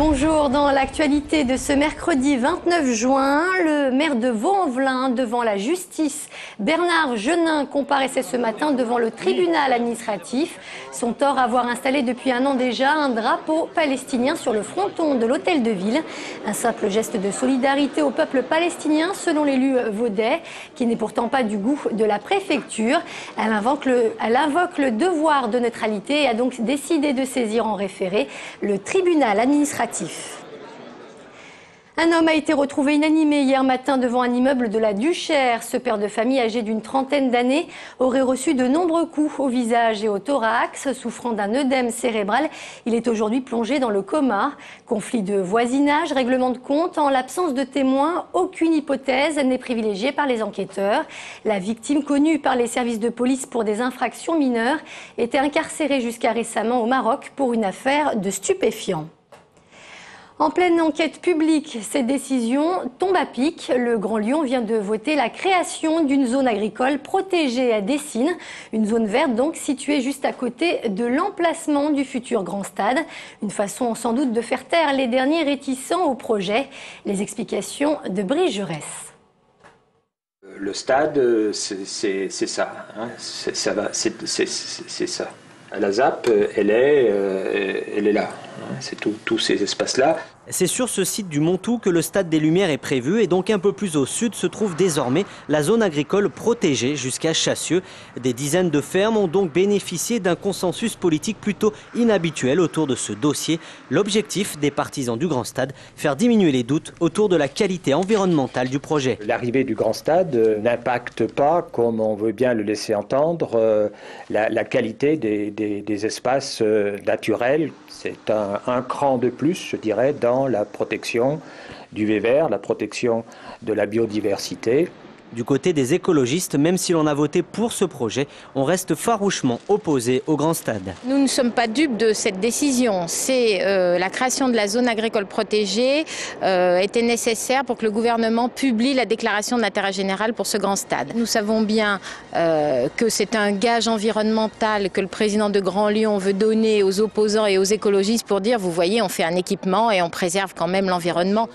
Bonjour, dans l'actualité de ce mercredi 29 juin, le maire de Vaux-en-Velin devant la justice. Bernard Genin comparaissait ce matin devant le tribunal administratif. Son tort, avoir installé depuis un an déjà un drapeau palestinien sur le fronton de l'hôtel de ville. Un simple geste de solidarité au peuple palestinien selon l'élu vaudais, qui n'est pourtant pas du goût de la préfecture. Elle invoque le devoir de neutralité et a donc décidé de saisir en référé le tribunal administratif. Un homme a été retrouvé inanimé hier matin devant un immeuble de la Duchère. Ce père de famille âgé d'une trentaine d'années aurait reçu de nombreux coups au visage et au thorax. Souffrant d'un œdème cérébral, il est aujourd'hui plongé dans le coma. Conflit de voisinage, règlement de compte, en l'absence de témoins, aucune hypothèse n'est privilégiée par les enquêteurs. La victime, connue par les services de police pour des infractions mineures, était incarcérée jusqu'à récemment au Maroc pour une affaire de stupéfiants. En pleine enquête publique, cette décision tombe à pic. Le Grand Lyon vient de voter la création d'une zone agricole protégée à Dessines. Une zone verte donc située juste à côté de l'emplacement du futur grand stade. Une façon sans doute de faire taire les derniers réticents au projet. Les explications de Brice Jaurès. Le stade, c'est ça, hein. C'est ça. La ZAP, elle est là. C'est tous ces espaces-là. C'est sur ce site du Montou que le Stade des Lumières est prévu et donc un peu plus au sud se trouve désormais la zone agricole protégée jusqu'à Chassieux. Des dizaines de fermes ont donc bénéficié d'un consensus politique plutôt inhabituel autour de ce dossier. L'objectif des partisans du Grand Stade, faire diminuer les doutes autour de la qualité environnementale du projet. L'arrivée du Grand Stade n'impacte pas, comme on veut bien le laisser entendre, la qualité des espaces naturels. C'est un cran de plus, je dirais, dans la protection du vert, la protection de la biodiversité. Du côté des écologistes, même si l'on a voté pour ce projet, on reste farouchement opposé au Grand Stade. Nous ne sommes pas dupes de cette décision. C'est la création de la zone agricole protégée était nécessaire pour que le gouvernement publie la déclaration d'intérêt général pour ce Grand Stade. Nous savons bien que c'est un gage environnemental que le président de Grand Lyon veut donner aux opposants et aux écologistes pour dire, vous voyez, on fait un équipement et on préserve quand même l'environnement.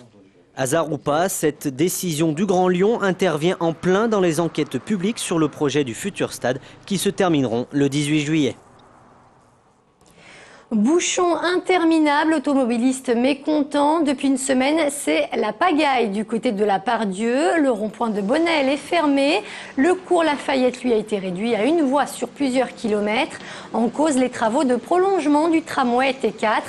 Hasard ou pas, cette décision du Grand Lyon intervient en plein dans les enquêtes publiques sur le projet du futur stade qui se termineront le 18 juillet. Bouchon interminable, automobilistes mécontents. Depuis une semaine, c'est la pagaille du côté de la Part-Dieu. Le rond-point de Bonnel est fermé. Le cours Lafayette, lui, a été réduit à une voie sur plusieurs kilomètres. En cause, les travaux de prolongement du tramway T4.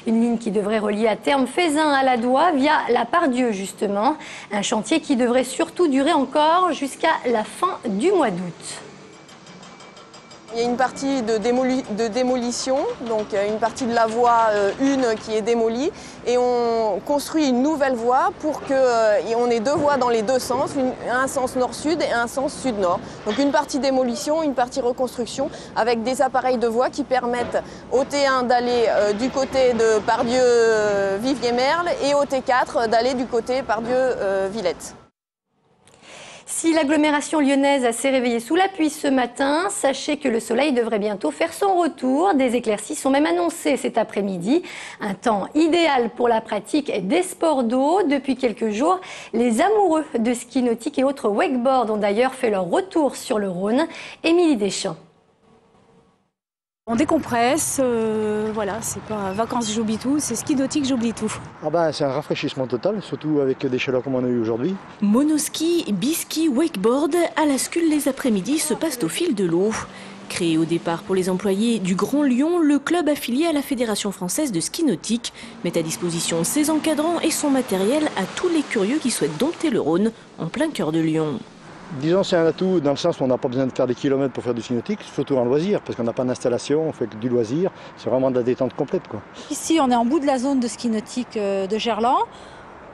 Une ligne qui devrait relier à terme Fézin à la Doua via la Part-Dieu, justement. Un chantier qui devrait surtout durer encore jusqu'à la fin du mois d'août. Il y a une partie de démolition, donc une partie de la voie 1 qui est démolie et on construit une nouvelle voie pour qu'on ait deux voies dans les deux sens, un sens nord-sud et un sens sud-nord. Donc une partie démolition, une partie reconstruction avec des appareils de voie qui permettent au T1 d'aller du côté de Part-Dieu-Viviers-Merle et au T4 d'aller du côté Part-Dieu-Villette. Si l'agglomération lyonnaise s'est réveillée sous la pluie ce matin, sachez que le soleil devrait bientôt faire son retour. Des éclaircies sont même annoncées cet après-midi. Un temps idéal pour la pratique des sports d'eau. Depuis quelques jours, les amoureux de ski nautique et autres wakeboard ont d'ailleurs fait leur retour sur le Rhône. Émilie Deschamps. On décompresse, voilà, c'est pas vacances j'oublie tout, c'est ski nautique j'oublie tout. C'est un rafraîchissement total, surtout avec des chaleurs comme on a eu aujourd'hui. Monoski, biski, wakeboard, à la Sculle les après-midi se passent au fil de l'eau. Créé au départ pour les employés du Grand Lyon, le club affilié à la Fédération française de ski nautique met à disposition ses encadrants et son matériel à tous les curieux qui souhaitent dompter le Rhône en plein cœur de Lyon. Disons c'est un atout dans le sens où on n'a pas besoin de faire des kilomètres pour faire du ski nautique, surtout en loisir, parce qu'on n'a pas d'installation, on fait que du loisir, c'est vraiment de la détente complète, quoi. Ici on est en bout de la zone de ski nautique de Gerland,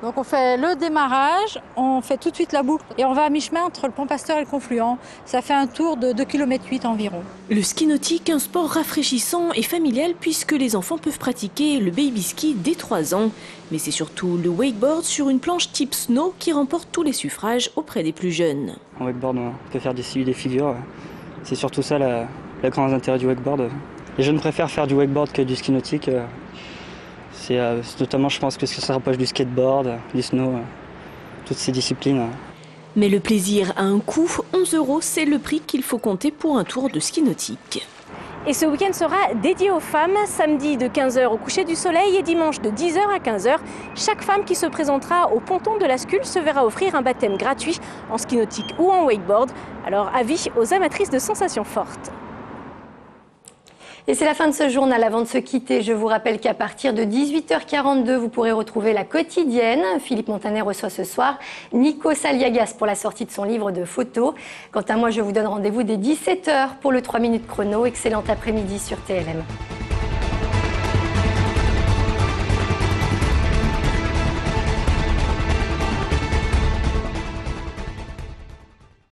donc on fait le démarrage, on fait tout de suite la boucle et on va à mi-chemin entre le Pont Pasteur et le Confluent. Ça fait un tour de 2,8 km environ. Le ski nautique, un sport rafraîchissant et familial puisque les enfants peuvent pratiquer le baby ski dès 3 ans. Mais c'est surtout le wakeboard sur une planche type snow qui remporte tous les suffrages auprès des plus jeunes. En wakeboard, on peut faire des figures. C'est surtout ça le grand intérêt du wakeboard. Les jeunes préfèrent faire du wakeboard que du ski nautique. C'est notamment, je pense que ça se rapproche du skateboard, du snow, toutes ces disciplines. Mais le plaisir a un coût. 11 €, c'est le prix qu'il faut compter pour un tour de ski nautique. Et ce week-end sera dédié aux femmes, samedi de 15 h au coucher du soleil et dimanche de 10 h à 15 h. Chaque femme qui se présentera au ponton de la Sculle se verra offrir un baptême gratuit en ski nautique ou en wakeboard. Alors avis aux amatrices de sensations fortes. Et c'est la fin de ce journal. Avant de se quitter, je vous rappelle qu'à partir de 18 h 42, vous pourrez retrouver la quotidienne. Philippe Montanet reçoit ce soir Nico Saliagas pour la sortie de son livre de photos. Quant à moi, je vous donne rendez-vous dès 17 h pour le 3 minutes chrono. Excellent après-midi sur TLM.